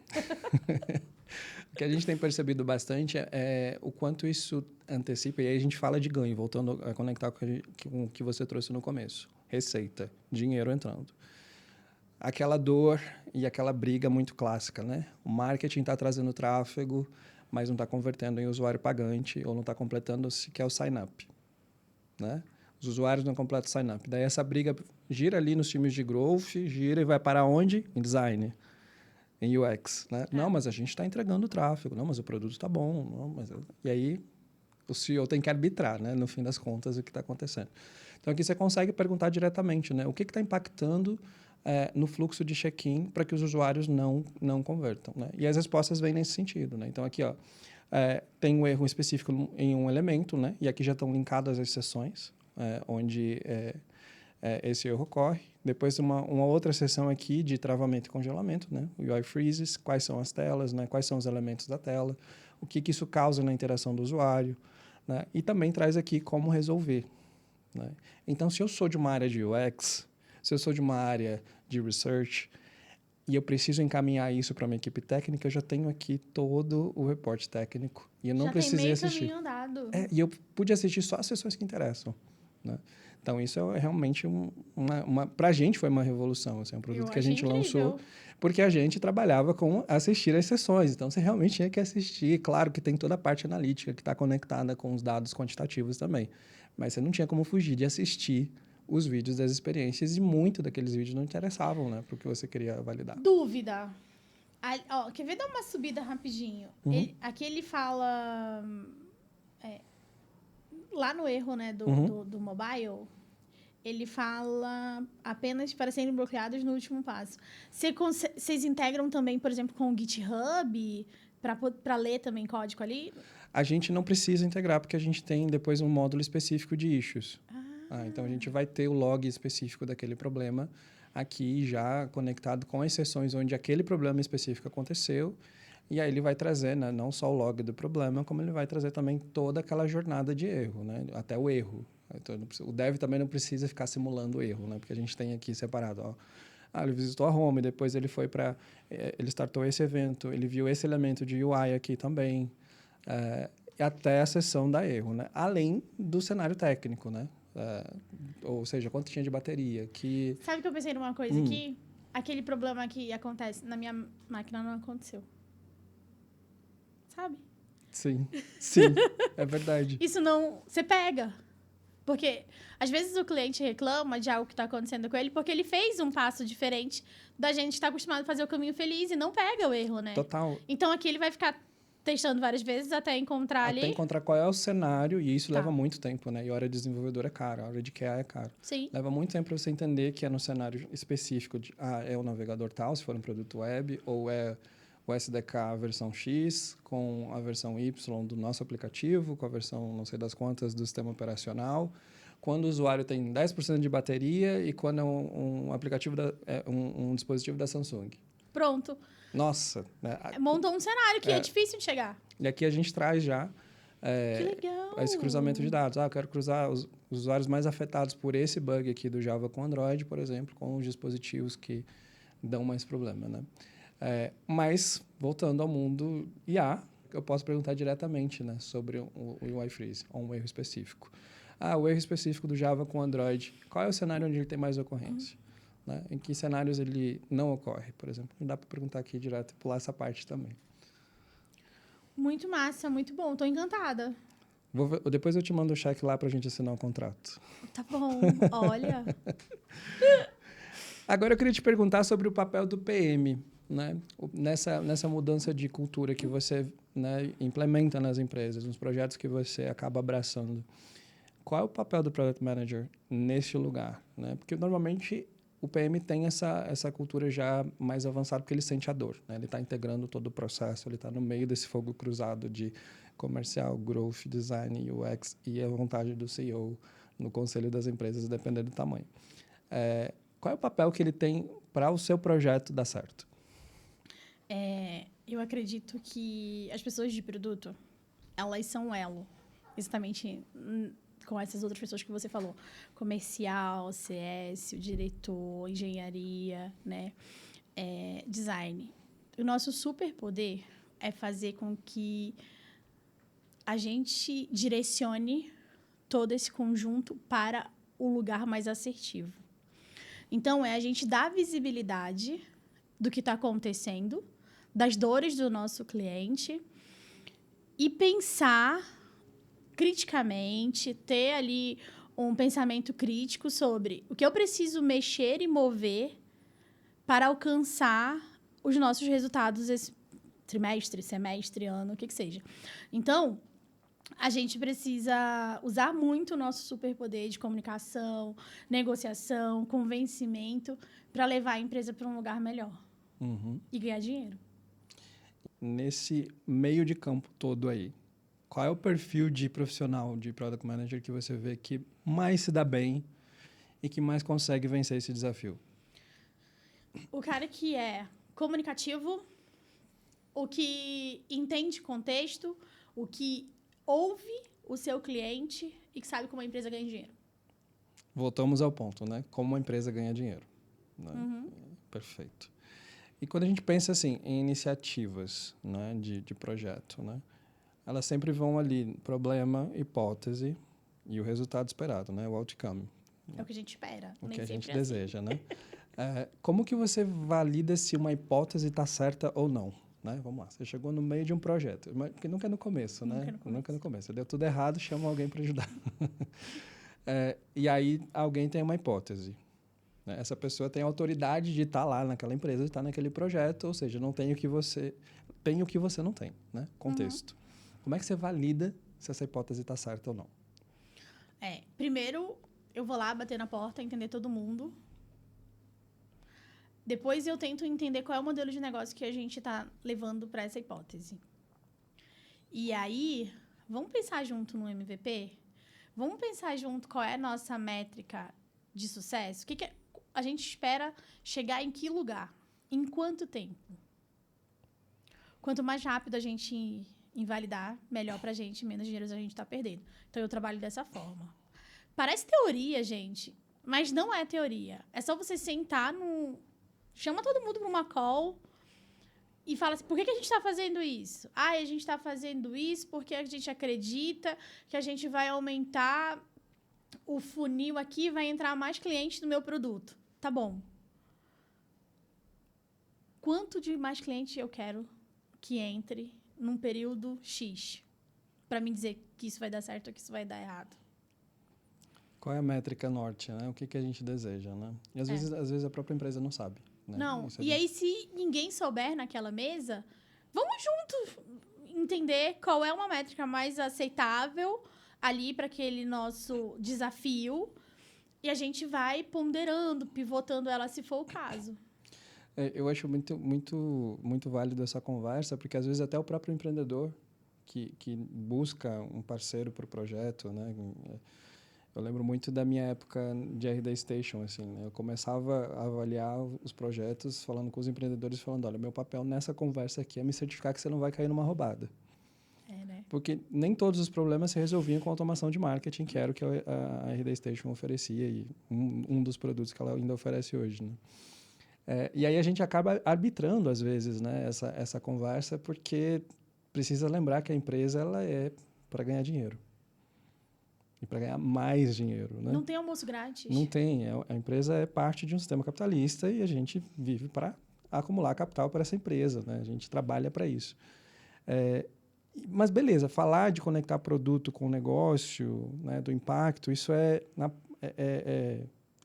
O que a gente tem percebido bastante é o quanto isso antecipa, e aí a gente fala de ganho, voltando a conectar com o que você trouxe no começo. Receita, dinheiro entrando. Aquela dor e aquela briga muito clássica, né? O marketing está trazendo tráfego, mas não está convertendo em usuário pagante ou não está completando sequer o sign-up, né? Os usuários não completam o sign-up. Daí essa briga gira ali nos times de growth, gira e vai para onde? Em design. Em UX, né? Não, mas a gente está entregando o tráfego. Não, mas o produto está bom. Não, mas... E aí, o CEO tem que arbitrar, né? No fim das contas, o que está acontecendo. Então, aqui você consegue perguntar diretamente, né? O que está impactando no fluxo de check-in para que os usuários não convertam, né? E as respostas vêm nesse sentido, né? Então, aqui, ó, tem um erro específico em um elemento, né? E aqui já estão linkadas as sessões onde esse erro ocorre. Depois, uma outra seção aqui de travamento e congelamento, né? O UI freezes, quais são as telas, né? Quais são os elementos da tela, o que isso causa na interação do usuário, né? E também traz aqui como resolver, né? Então, se eu sou de uma área de UX, se eu sou de uma área de research e eu preciso encaminhar isso para uma equipe técnica, eu já tenho aqui todo o reporte técnico e eu não precisei assistir. Já tem meio caminho andado. E eu pude assistir só as sessões que interessam, né? Então, isso é realmente para a gente foi uma revolução, assim, um produto que a gente lançou, porque a gente trabalhava com assistir as sessões. Então, você realmente tinha que assistir. Claro que tem toda a parte analítica que está conectada com os dados quantitativos também, mas você não tinha como fugir de assistir os vídeos das experiências e muito daqueles vídeos não interessavam, né, para o que você queria validar. Dúvida. Quer ver dar uma subida rapidinho? Uhum. Aqui ele fala... lá no erro, né, do mobile, ele fala apenas para serem bloqueados no último passo. Vocês integram também, por exemplo, com o GitHub para ler também código ali? A gente não precisa integrar, porque a gente tem depois um módulo específico de issues. Então, a gente vai ter o log específico daquele problema aqui já conectado com as sessões onde aquele problema específico aconteceu. E aí ele vai trazer, né, não só o log do problema, como ele vai trazer também toda aquela jornada de erro, né, até o erro. Então, o dev também não precisa ficar simulando o erro, né, porque a gente tem aqui separado, ó. Ele visitou a home, depois ele foi para... ele startou esse evento, ele viu esse elemento de UI aqui também, até a sessão da erro, né, além do cenário técnico, né, ou seja, quanto tinha de bateria. Sabe que eu pensei numa coisa aqui? Aquele problema que acontece na minha máquina não aconteceu. Sabe? Sim, é verdade. Isso não... Você pega. Porque, às vezes, o cliente reclama de algo que está acontecendo com ele porque ele fez um passo diferente da gente estar acostumado a fazer o caminho feliz e não pega o erro, né? Total. Então, aqui ele vai ficar testando várias vezes até encontrar ali... Até encontrar qual é o cenário, e isso leva muito tempo, né? E a hora de desenvolvedor é caro, a hora de QA é caro. Sim. Leva muito tempo para você entender que é no cenário específico de, é o navegador tal, se for um produto web, ou é o SDK a versão X, com a versão Y do nosso aplicativo, com a versão não sei das quantas do sistema operacional, quando o usuário tem 10% de bateria e quando é um aplicativo, um dispositivo da Samsung. Pronto. Nossa. Né? Montou um cenário que é difícil de chegar. E aqui a gente traz já que legal. esse cruzamento de dados. Eu quero cruzar os usuários mais afetados por esse bug aqui do Java com Android, por exemplo, com os dispositivos que dão mais problema, né? Mas, voltando ao mundo IA, eu posso perguntar diretamente, né, sobre o UI Freeze, ou um erro específico. O erro específico do Java com Android, qual é o cenário onde ele tem mais ocorrência? Né? Em que cenários ele não ocorre, por exemplo? Não dá para perguntar aqui direto e pular essa parte também. Muito massa, muito bom. Estou encantada. Depois eu te mando o cheque lá para a gente assinar o contrato. Tá bom, olha. Agora eu queria te perguntar sobre o papel do PM, né? Nessa mudança de cultura que você, né, implementa nas empresas, nos projetos que você acaba abraçando. Qual é o papel do Product Manager nesse lugar, né? Porque normalmente o PM tem essa cultura já mais avançada porque ele sente a dor, né? Ele está integrando todo o processo, ele está no meio desse fogo cruzado de comercial, growth, design, UX e a vontade do CEO no conselho das empresas, dependendo do tamanho. Qual é o papel que ele tem para o seu projeto dar certo? Eu acredito que as pessoas de produto, elas são um elo, exatamente com essas outras pessoas que você falou. Comercial, CS, o diretor, engenharia, né? Design. O nosso superpoder é fazer com que a gente direcione todo esse conjunto para o lugar mais assertivo. Então, a gente dar visibilidade do que está acontecendo, das dores do nosso cliente e pensar criticamente, ter ali um pensamento crítico sobre o que eu preciso mexer e mover para alcançar os nossos resultados esse trimestre, semestre, ano, o que seja. Então, a gente precisa usar muito o nosso superpoder de comunicação, negociação, convencimento para levar a empresa para um lugar melhor. E ganhar dinheiro. Nesse meio de campo todo aí, qual é o perfil de profissional, de Product Manager que você vê que mais se dá bem e que mais consegue vencer esse desafio? O cara que é comunicativo, o que entende contexto, o que ouve o seu cliente e que sabe como a empresa ganha dinheiro. Voltamos ao ponto, né? Como a empresa ganha dinheiro. Né? Perfeito. E quando a gente pensa assim em iniciativas, né, de projeto, né, elas sempre vão ali problema, hipótese e o resultado esperado, né, o outcome. É o que a gente espera. O nem que a gente sempre é assim. deseja, né? Como que você valida se uma hipótese está certa ou não? Né? Vamos lá, você chegou no meio de um projeto, porque nunca é no começo, né? Nunca é no começo. Deu tudo errado, chama alguém para ajudar. E aí alguém tem uma hipótese. Né? Essa pessoa tem a autoridade de estar lá naquela empresa, de estar naquele projeto, ou seja, não tem o que você tem o que você não tem, né? Contexto. Como é que você valida se essa hipótese está certa ou não? Primeiro, eu vou lá bater na porta, entender todo mundo. Depois eu tento entender qual é o modelo de negócio que a gente está levando para essa hipótese. E aí, vamos pensar junto no MVP? Vamos pensar junto qual é a nossa métrica de sucesso? O que a gente espera chegar em que lugar? Em quanto tempo? Quanto mais rápido a gente invalidar, melhor para a gente, menos dinheiro a gente está perdendo. Então, eu trabalho dessa forma. Parece teoria, gente, mas não é teoria. É só você sentar chama todo mundo para uma call e fala assim, por que a gente está fazendo isso? A gente está fazendo isso porque a gente acredita que a gente vai aumentar o funil aqui, vai entrar mais clientes no meu produto. Tá bom. Quanto de mais cliente eu quero que entre num período X para me dizer que isso vai dar certo ou que isso vai dar errado? Qual é a métrica norte, né? O que a gente deseja, né? E às vezes a própria empresa não sabe. Né? Não. E aí, se ninguém souber naquela mesa, vamos juntos entender qual é uma métrica mais aceitável ali para aquele nosso desafio e a gente vai ponderando, pivotando ela se for o caso. Eu acho muito válido essa conversa, porque às vezes até o próprio empreendedor que busca um parceiro para o projeto, né? Eu lembro muito da minha época de R&D Station, assim, né? Eu começava a avaliar os projetos falando com os empreendedores, falando, olha, meu papel nessa conversa aqui é me certificar que você não vai cair numa roubada. Né? Porque nem todos os problemas se resolviam com automação de marketing, que era o que a R&D Station oferecia e um dos produtos que ela ainda oferece hoje, né? E aí a gente acaba arbitrando, às vezes, né, essa conversa, porque precisa lembrar que a empresa ela é para ganhar dinheiro. E para ganhar mais dinheiro. Né? Não tem almoço grátis. Não tem. A empresa é parte de um sistema capitalista e a gente vive para acumular capital para essa empresa. Né? A gente trabalha para isso. Mas beleza, falar de conectar produto com negócio, né, do impacto, isso é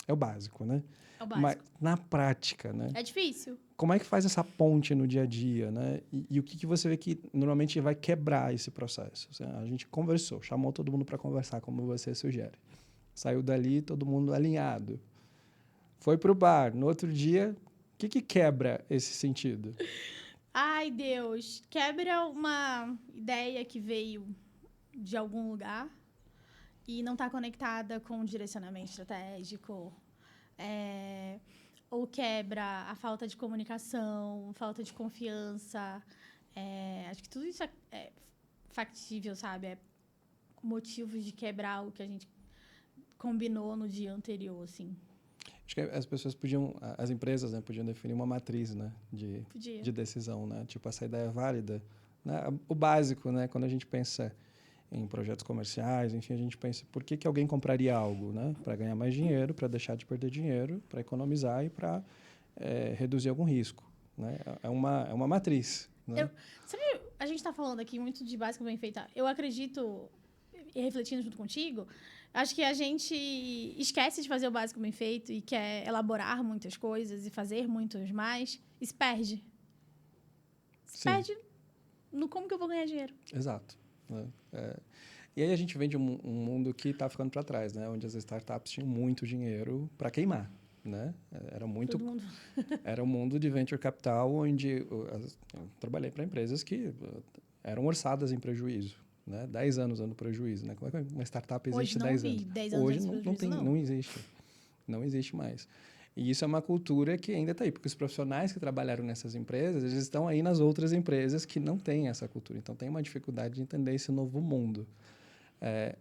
o básico, né? É o Mas básico. na prática, né? É difícil. Como é que faz essa ponte no dia a dia, né? E o que você vê que normalmente vai quebrar esse processo? A gente conversou, chamou todo mundo para conversar, como você sugere. Saiu dali, todo mundo alinhado. Foi para o bar. No outro dia, o que quebra esse sentido? Ai, Deus. Quebra uma ideia que veio de algum lugar e não está conectada com o direcionamento estratégico. Ou quebra a falta de comunicação, falta de confiança. Acho que tudo isso é factível, sabe? É motivo de quebrar o que a gente combinou no dia anterior, assim. Acho que as pessoas podiam, as empresas, né, podiam definir uma matriz, né, de decisão, né? Tipo, essa ideia é válida, né? O básico, né, quando a gente pensa em projetos comerciais, enfim, a gente pensa por que alguém compraria algo, né? Para ganhar mais dinheiro, para deixar de perder dinheiro, para economizar e para reduzir algum risco, né? É uma matriz, né? Sabe, a gente está falando aqui muito de básico bem feita. Eu acredito, e refletindo junto contigo, acho que a gente esquece de fazer o básico bem feito e quer elaborar muitas coisas e fazer muitos mais e se perde. Se perde no como que eu vou ganhar dinheiro. Exato. Né? E aí a gente vem de um mundo que está ficando para trás, né? Onde as startups tinham muito dinheiro para queimar, né? Era um mundo de venture capital onde eu trabalhei para empresas que eram orçadas em prejuízo, né? 10 anos dando prejuízo, né? Como é que uma startup existe 10 anos? 10 anos Hoje não existe. Não existe mais. E isso é uma cultura que ainda está aí, porque os profissionais que trabalharam nessas empresas, eles estão aí nas outras empresas que não têm essa cultura. Então, tem uma dificuldade de entender esse novo mundo.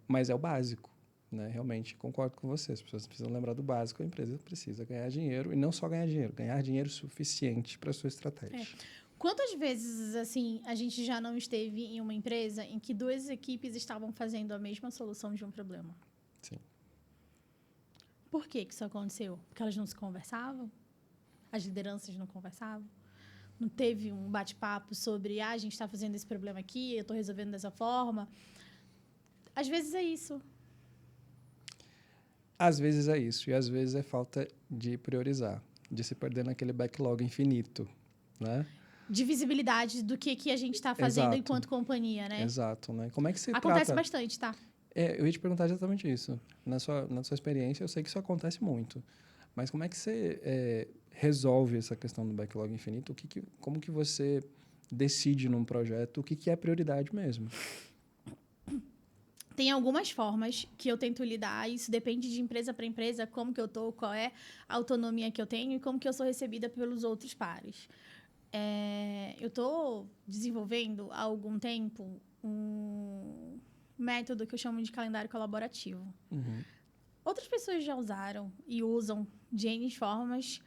Mas é o básico, né? Realmente, concordo com você. As pessoas precisam lembrar do básico. A empresa precisa ganhar dinheiro, e não só ganhar dinheiro suficiente para a sua estratégia. Quantas vezes, assim, a gente já não esteve em uma empresa em que duas equipes estavam fazendo a mesma solução de um problema? Sim. Por que isso aconteceu? Porque elas não se conversavam? As lideranças não conversavam? Não teve um bate-papo sobre, a gente está fazendo esse problema aqui, eu estou resolvendo dessa forma? Às vezes é isso. Às vezes é isso. E às vezes é falta de priorizar, de se perder naquele backlog infinito, né? De visibilidade do que a gente está fazendo enquanto companhia, né? Exato, né? Como é que você Acontece bastante, tá? Eu ia te perguntar exatamente isso. Na sua experiência, eu sei que isso acontece muito. Mas como é que você resolve essa questão do backlog infinito? Como que você decide num projeto o que é prioridade mesmo? Tem algumas formas que eu tento lidar. Isso depende de empresa para empresa, como que eu tô, qual é a autonomia que eu tenho e como que eu sou recebida pelos outros pares. Eu estou desenvolvendo há algum tempo um método que eu chamo de calendário colaborativo. Uhum. Outras pessoas já usaram e usam de N formas,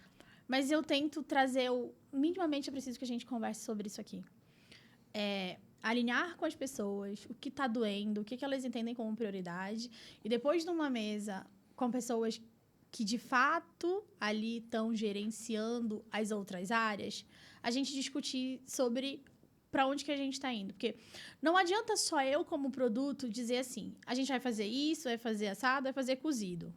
mas eu tento trazer minimamente é preciso que a gente converse sobre isso aqui. Alinhar com as pessoas o que está doendo, o que elas entendem como prioridade, e depois de uma mesa com pessoas que, de fato, ali estão gerenciando as outras áreas, a gente discutir sobre para onde que a gente está indo. Porque não adianta só eu, como produto, dizer assim, a gente vai fazer isso, vai fazer assado, vai fazer cozido.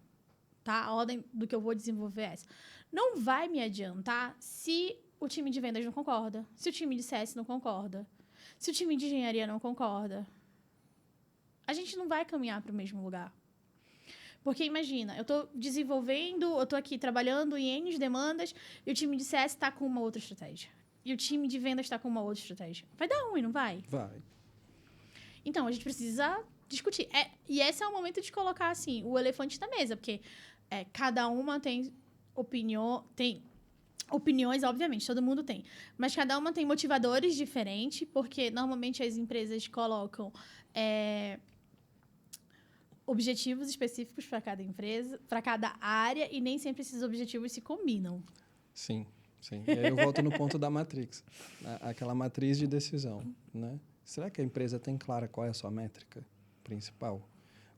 Tá? A ordem do que eu vou desenvolver é essa. Não vai me adiantar se o time de vendas não concorda, se o time de CS não concorda, se o time de engenharia não concorda. A gente não vai caminhar para o mesmo lugar. Porque imagina, eu estou desenvolvendo, eu estou aqui trabalhando em N demandas e o time de CS está com uma outra estratégia. E o time de vendas está com uma outra estratégia. Vai dar ruim, não vai? Vai. Então, a gente precisa discutir. E esse é o momento de colocar, assim, o elefante na mesa. Porque cada uma tem opiniões, obviamente, todo mundo tem. Mas cada uma tem motivadores diferentes, porque normalmente as empresas colocam objetivos específicos para cada empresa, para cada área, e nem sempre esses objetivos se combinam. Sim. E aí eu volto no ponto da matrix, aquela matriz de decisão, né? Será que a empresa tem clara qual é a sua métrica principal?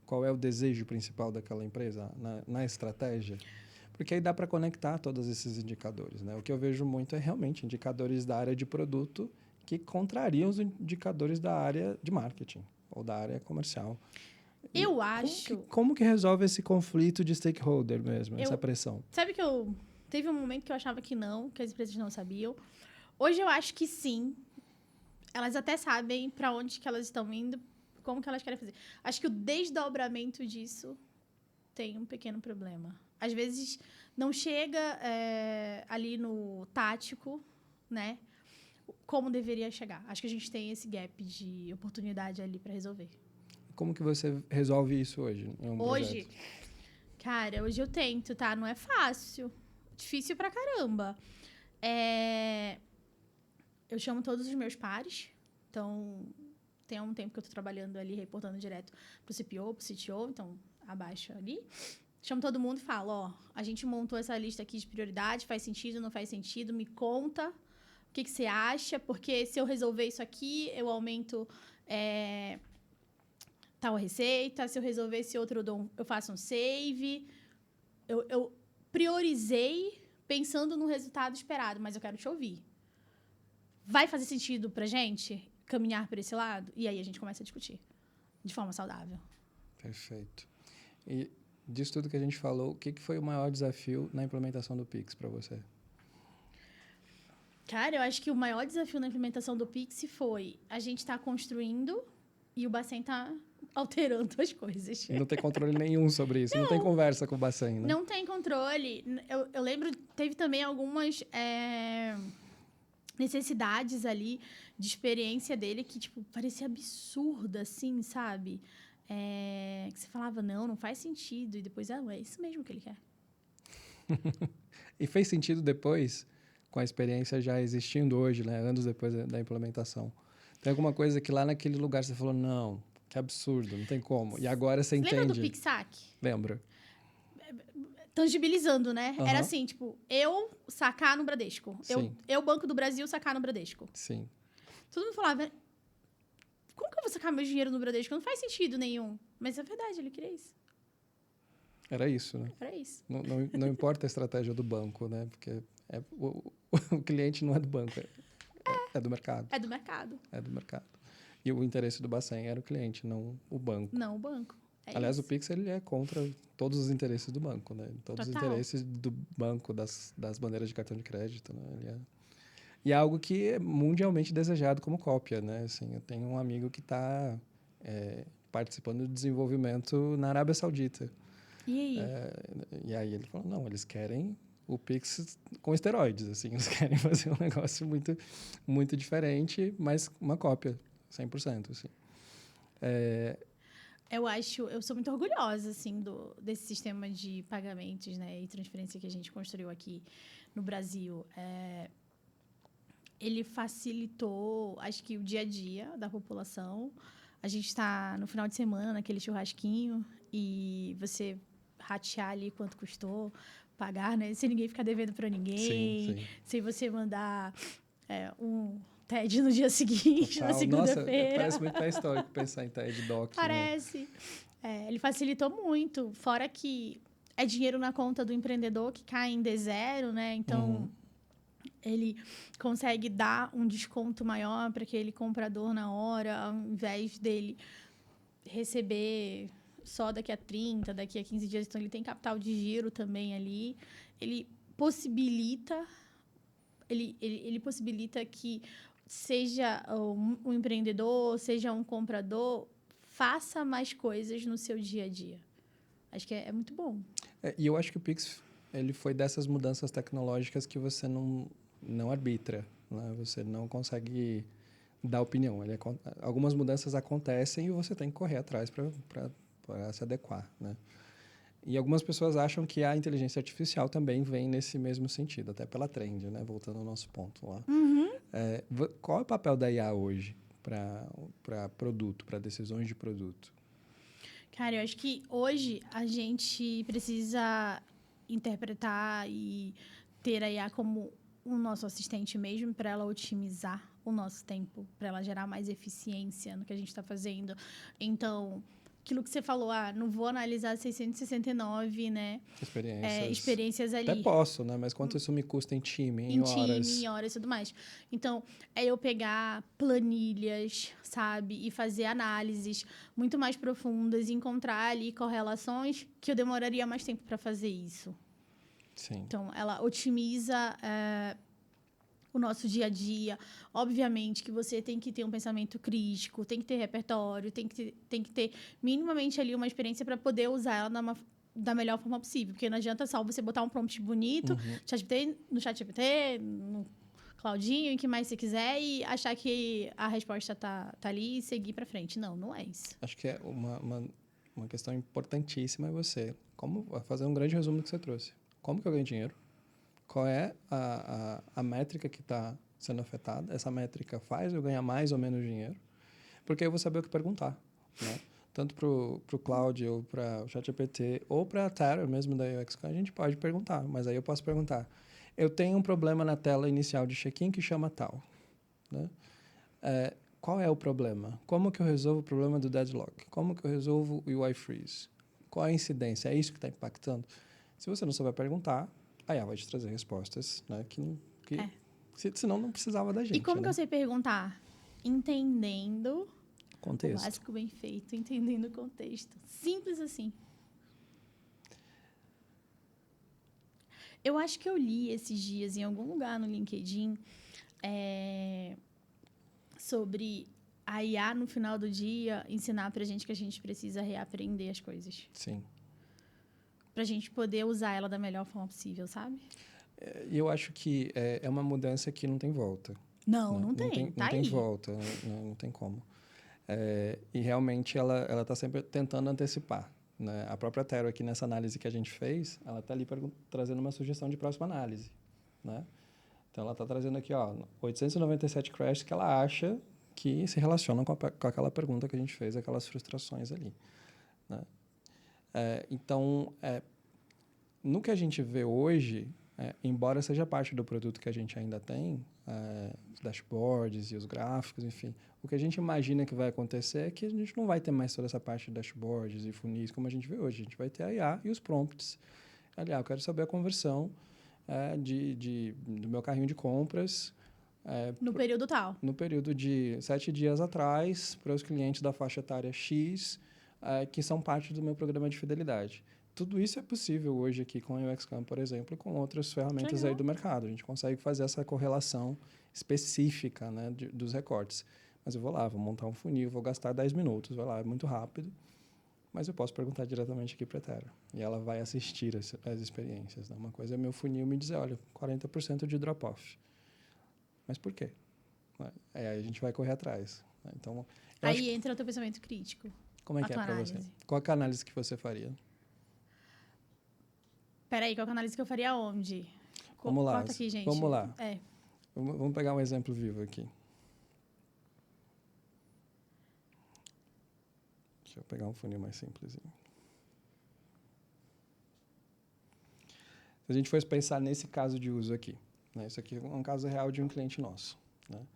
Qual é o desejo principal daquela empresa na estratégia? Porque aí dá para conectar todos esses indicadores, né? O que eu vejo muito é realmente indicadores da área de produto que contrariam os indicadores da área de marketing ou da área comercial. Eu acho... Como que resolve esse conflito de stakeholder mesmo, essa pressão? Sabe que teve um momento que eu achava que não, que as empresas não sabiam. Hoje eu acho que sim. Elas até sabem para onde que elas estão indo, como que elas querem fazer. Acho que o desdobramento disso tem um pequeno problema. Às vezes não chega ali no tático, né? Como deveria chegar. Acho que a gente tem esse gap de oportunidade ali para resolver. Como que você resolve isso hoje em um projeto? Cara, hoje eu tento, tá? Não é fácil. Difícil pra caramba. Eu chamo todos os meus pares. Então, tem um tempo que eu tô trabalhando ali, reportando direto pro CPO, pro CTO. Então, abaixo ali. Chamo todo mundo e falo, ó, a gente montou essa lista aqui de prioridade, faz sentido, não faz sentido? Me conta o que você acha, porque se eu resolver isso aqui, eu aumento tal receita. Se eu resolver esse outro, eu faço um save. Eu priorizei pensando no resultado esperado, mas eu quero te ouvir. Vai fazer sentido pra gente caminhar por esse lado? E aí a gente começa a discutir de forma saudável. Perfeito. E disso tudo que a gente falou, o que foi o maior desafio na implementação do Pix para você? Cara, eu acho que o maior desafio na implementação do Pix foi a gente estar construindo e o Bacen tá alterando as coisas. Não tem controle nenhum sobre isso. Não tem conversa com o Bacen, né? Não tem controle. Eu lembro, teve também algumas necessidades ali de experiência dele que, tipo, parecia absurda, assim, sabe? Que você falava, não faz sentido. E depois, é isso mesmo que ele quer. E fez sentido depois, com a experiência já existindo hoje, né? Anos depois da implementação. Tem alguma coisa que lá naquele lugar você falou, não, que absurdo, não tem como. E agora você entende. Lembra do PixSac? Lembro. Tangibilizando, né? Uhum. Era assim, tipo, eu sacar no Bradesco. Eu, Banco do Brasil, sacar no Bradesco. Sim. Todo mundo falava, como que eu vou sacar meu dinheiro no Bradesco? Não faz sentido nenhum. Mas é verdade, ele queria isso. Era isso, né? Era isso. Não importa a estratégia do banco, né? Porque o cliente não é do banco, é do mercado. É do mercado. É do mercado. E o interesse do Bacen era o cliente, não o banco. Não o banco. Aliás, o Pix ele é contra todos os interesses do banco, né? Todos os interesses do banco, das bandeiras de cartão de crédito, né? E é algo que é mundialmente desejado como cópia, né? Assim, eu tenho um amigo que está participando do desenvolvimento na Arábia Saudita. E aí? E aí ele falou, não, eles querem o Pix com esteroides, assim. Eles querem fazer um negócio muito, muito diferente, mas uma cópia, 100%, assim. Eu sou muito orgulhosa, assim, desse sistema de pagamentos, né, e transferência que a gente construiu aqui no Brasil. Ele facilitou, acho que, o dia a dia da população. A gente está no final de semana, naquele churrasquinho, e você ratear ali quanto custou, pagar, né, sem ninguém ficar devendo para ninguém, sim. sem você mandar um TED no dia seguinte, na segunda-feira. Nossa, parece muito pré-histórico pensar em TED Doc. Parece. Né? Ele facilitou muito. Fora que é dinheiro na conta do empreendedor que cai em D0, né? Então, ele consegue dar um desconto maior para aquele comprador na hora, ao invés dele receber só daqui a 30, daqui a 15 dias. Então, ele tem capital de giro também ali. Ele possibilita que seja um empreendedor, seja um comprador, faça mais coisas no seu dia a dia. Acho que é muito bom. E eu acho que o Pix ele foi dessas mudanças tecnológicas que você não arbitra, né? Você não consegue dar opinião. Algumas mudanças acontecem e você tem que correr atrás para se adequar, né? E algumas pessoas acham que a inteligência artificial também vem nesse mesmo sentido, até pela trend, né? Voltando ao nosso ponto lá. Qual é o papel da IA hoje para produto, para decisões de produto? Cara, eu acho que hoje a gente precisa interpretar e ter a IA como o nosso assistente mesmo, para ela otimizar o nosso tempo, para ela gerar mais eficiência no que a gente está fazendo. Então, aquilo que você falou, não vou analisar 669, né? Experiências ali. Até posso, né? Mas quanto isso me custa em time, em horas? Em horas e tudo mais. Então, é eu pegar planilhas, sabe? E fazer análises muito mais profundas e encontrar ali correlações que eu demoraria mais tempo para fazer isso. Sim. Então, ela otimiza o nosso dia a dia. Obviamente que você tem que ter um pensamento crítico, tem que ter repertório, tem que ter minimamente ali uma experiência para poder usar ela da melhor forma possível. Porque não adianta só você botar um prompt bonito no ChatGPT, no Claudinho, em que mais você quiser, e achar que a resposta tá ali e seguir para frente. Não é isso. Acho que é uma questão importantíssima fazer um grande resumo do que você trouxe. Como que eu ganho dinheiro? Qual é a métrica que está sendo afetada? Essa métrica faz eu ganhar mais ou menos dinheiro? Porque aí eu vou saber o que perguntar, né? Tanto para o Cloud, ou para o ChatGPT, ou para a Terra mesmo da UX, a gente pode perguntar. Mas aí eu posso perguntar, eu tenho um problema na tela inicial de check-in que chama tal, né? Qual é o problema? Como que eu resolvo o problema do deadlock? Como que eu resolvo o UI freeze? Qual é a incidência? É isso que está impactando? Se você não souber perguntar, aí ela vai te trazer respostas, né? Senão não precisava da gente. E como né? que eu sei perguntar? Entendendo contexto. O básico bem feito, entendendo o contexto. Simples assim. Eu acho que eu li esses dias em algum lugar no LinkedIn sobre a IA no final do dia ensinar pra gente que a gente precisa reaprender as coisas. Sim. Pra gente poder usar ela da melhor forma possível, sabe? E eu acho que é uma mudança que não tem volta. Não tem. Não tem volta, não tem como. E realmente ela está sempre tentando antecipar. Né? A própria Tero aqui nessa análise que a gente fez, ela está ali trazendo uma sugestão de próxima análise. Né? Então, ela está trazendo aqui 897 crashes que ela acha que se relacionam com aquela pergunta que a gente fez, aquelas frustrações ali. Né? Então, no que a gente vê hoje, embora seja parte do produto que a gente ainda tem, os dashboards e os gráficos, enfim, o que a gente imagina que vai acontecer é que a gente não vai ter mais toda essa parte de dashboards e funis como a gente vê hoje. A gente vai ter a IA e os prompts. Aliás, eu quero saber a conversão do meu carrinho de compras. No período tal. No período de 7 dias atrás, para os clientes da faixa etária X, que são parte do meu programa de fidelidade. Tudo isso é possível hoje aqui com a UXCam, por exemplo, com outras ferramentas aí do mercado. A gente consegue fazer essa correlação específica, né, dos recortes. Mas eu vou montar um funil, vou gastar 10 minutos, é muito rápido, mas eu posso perguntar diretamente aqui para a Terra. E ela vai assistir as experiências. Né? Uma coisa é meu funil me dizer, olha, 40% de drop-off. Mas por quê? Aí a gente vai correr atrás. Né? Então, aí entra o teu pensamento crítico. Como é que é para você? Qual é a análise que você faria? Peraí, qual é a análise que eu faria onde? Vamos lá. Corta aqui, gente. Vamos lá. Vamos pegar um exemplo vivo aqui. Deixa eu pegar um funil mais simplesinho. Se a gente fosse pensar nesse caso de uso aqui, né? Isso aqui é um caso real de um cliente nosso. Né?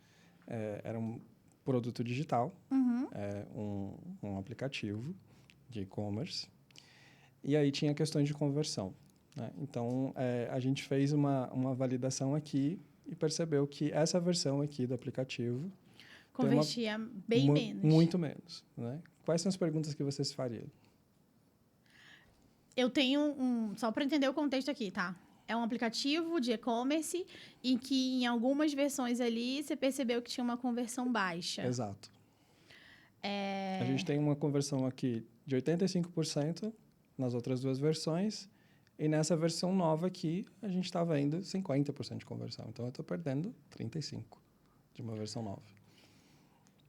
Era um produto digital, um aplicativo de e-commerce, e aí tinha questões de conversão. Né? Então, a gente fez uma validação aqui e percebeu que essa versão aqui do aplicativo convertia bem menos. Muito menos. Né? Quais são as perguntas que vocês fariam? Eu tenho só para entender o contexto aqui, tá? É um aplicativo de e-commerce em que, em algumas versões ali, você percebeu que tinha uma conversão baixa. Exato. A gente tem uma conversão aqui de 85% nas outras duas versões, e nessa versão nova aqui, a gente está vendo 50% de conversão. Então, eu estou perdendo 35% de uma versão nova.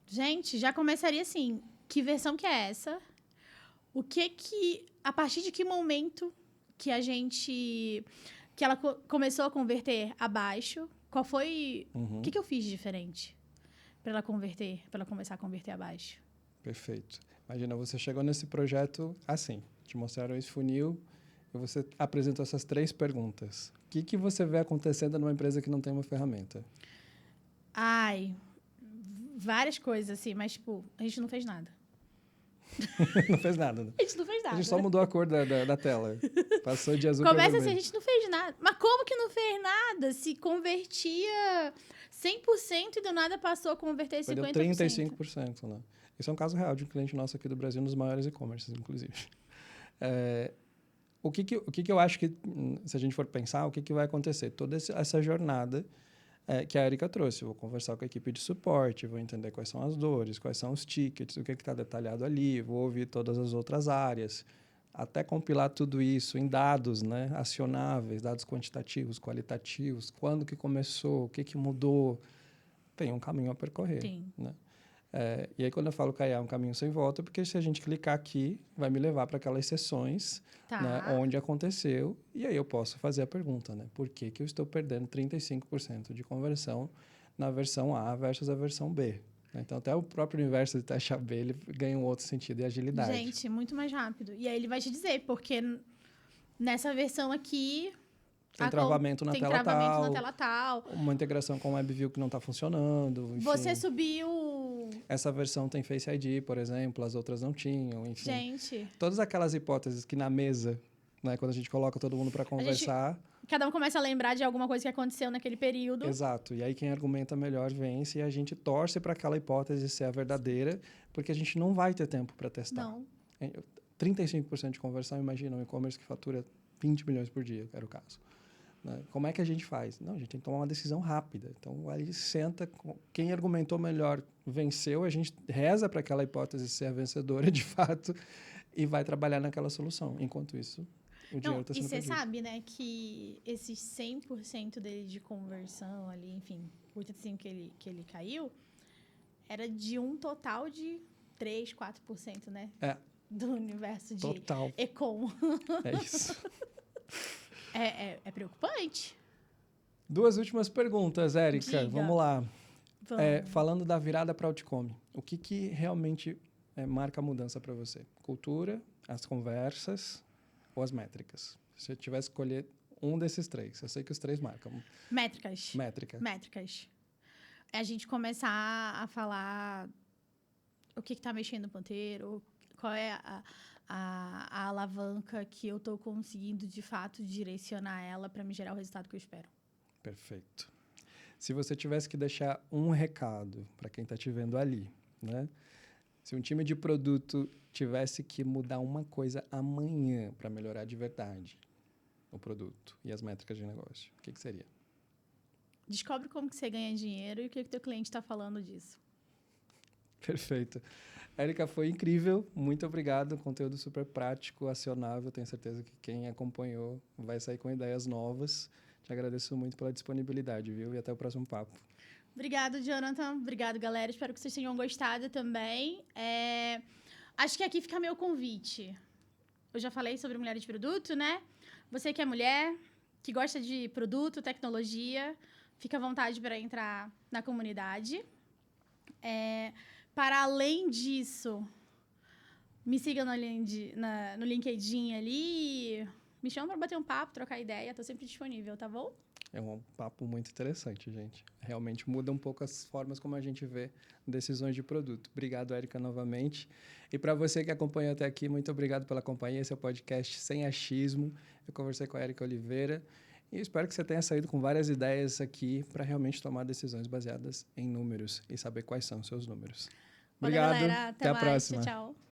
Gente, já começaria assim. Que versão que é essa? A partir de que momento que ela começou a converter abaixo? Qual foi... O que eu fiz de diferente para ela começar a converter abaixo? Perfeito. Imagina, você chegou nesse projeto assim, te mostraram esse funil e você apresentou essas 3 perguntas. O que você vê acontecendo numa empresa que não tem uma ferramenta? Várias coisas assim, mas, tipo, a gente não fez nada. Não fez nada, né? A gente não fez nada. A gente só mudou a cor da tela. Passou de azul Começa para assim, a vermelho. gente não fez nada. Mas como que não fez nada? Se convertia 100% e do nada passou a converter 50%. Perdeu 35%, né? Isso é um caso real de um cliente nosso aqui do Brasil, um dos maiores e-commerces, inclusive. O que eu acho que, se a gente for pensar, o que vai acontecer? Toda essa jornada que a Erika trouxe. Eu vou conversar com a equipe de suporte, vou entender quais são as dores, quais são os tickets, o que está detalhado ali, vou ouvir todas as outras áreas, até compilar tudo isso em dados, né, acionáveis, dados quantitativos, qualitativos, quando que começou, o que mudou. Tem um caminho a percorrer. Tem. Né? E aí, quando eu falo que é um caminho sem volta, porque se a gente clicar aqui, vai me levar para aquelas sessões, Tá. né, onde aconteceu, e aí eu posso fazer a pergunta, né? Por que eu estou perdendo 35% de conversão na versão A versus a versão B? Então, até o próprio universo de taxa B, ele ganha um outro sentido e agilidade. Gente, muito mais rápido. E aí ele vai te dizer, porque nessa versão aqui... Tem travamento na tem tela travamento tal, na tela tal. uma integração com o WebView que não está funcionando, enfim. Você subiu... Essa versão tem Face ID, por exemplo, as outras não tinham, enfim. Gente... Todas aquelas hipóteses que na mesa, né, quando a gente coloca todo mundo para conversar... Cada um começa a lembrar de alguma coisa que aconteceu naquele período. Exato. E aí quem argumenta melhor vence e a gente torce para aquela hipótese ser a verdadeira, porque a gente não vai ter tempo para testar. Não. 35% de conversão, imagina um e-commerce que fatura 20 milhões por dia, que era o caso. Né? Como é que a gente faz? Não, a gente tem que tomar uma decisão rápida. Então, aí senta, quem argumentou melhor venceu, a gente reza para aquela hipótese ser a vencedora, de fato, e vai trabalhar naquela solução. Enquanto isso, o dinheiro está sendo perdido. E você sabe, né, que esses 100% dele de conversão ali, enfim, 85% que ele caiu, era de um total de 3%, 4%, né? Do universo de Total. e-com. É isso. É preocupante. 2 últimas perguntas, Érica. Diga. Vamos lá. Vamos. Falando da virada para Outcome, o que realmente marca a mudança para você? Cultura, as conversas ou as métricas? Se eu tivesse que escolher um desses 3, eu sei que os 3 marcam. Métricas. Métricas. É a gente começar a falar o que está mexendo no ponteiro, qual é a alavanca que eu estou conseguindo, de fato, direcionar ela para me gerar o resultado que eu espero. Perfeito. Se você tivesse que deixar um recado para quem está te vendo ali, né? Se um time de produto tivesse que mudar uma coisa amanhã para melhorar de verdade o produto e as métricas de negócio, o que seria? Descobre como que você ganha dinheiro e o que o teu cliente está falando disso. Perfeito. Érica, foi incrível. Muito obrigado. Conteúdo super prático, acionável. Tenho certeza que quem acompanhou vai sair com ideias novas. Te agradeço muito pela disponibilidade, viu? E até o próximo papo. Obrigado, Jonathan. Obrigado, galera. Espero que vocês tenham gostado também. Acho que aqui fica meu convite. Eu já falei sobre mulheres de produto, né? Você que é mulher, que gosta de produto, tecnologia, fica à vontade para entrar na comunidade. Para além disso, me siga no LinkedIn ali. Me chama para bater um papo, trocar ideia. Estou sempre disponível, tá bom? É um papo muito interessante, gente. Realmente muda um pouco as formas como a gente vê decisões de produto. Obrigado, Érica, novamente. E para você que acompanhou até aqui, muito obrigado pela companhia. Esse é o podcast Sem Achismo. Eu conversei com a Érica Oliveira e espero que você tenha saído com várias ideias aqui para realmente tomar decisões baseadas em números e saber quais são os seus números. Obrigado. Valeu, galera. Até a mais. próxima. Tchau, tchau.